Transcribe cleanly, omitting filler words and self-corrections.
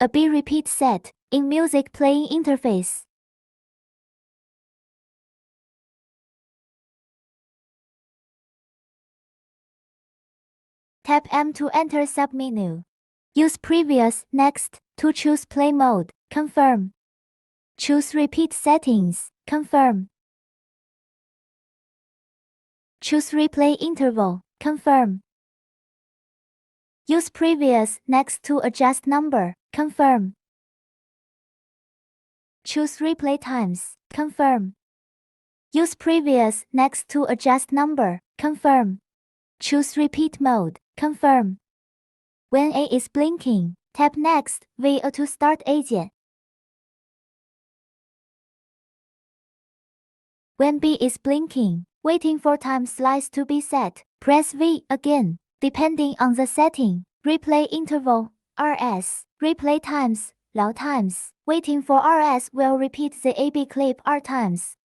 A B repeat set in music playing interface. Tap M to enter submenu. Use previous, next, to choose play mode, confirm. Choose repeat settings, confirm. Choose replay interval, confirm. Use previous, next to adjust number, confirm. Choose replay times, confirm. Use previous, next to adjust number, confirm. Choose repeat mode, confirm. When A is blinking, tap next via to start agent. When B is blinking, waiting for time slice to be set, press V again. Depending on the setting, replay interval, RS, replay times, loud times, waiting for RS will repeat the AB clip R times.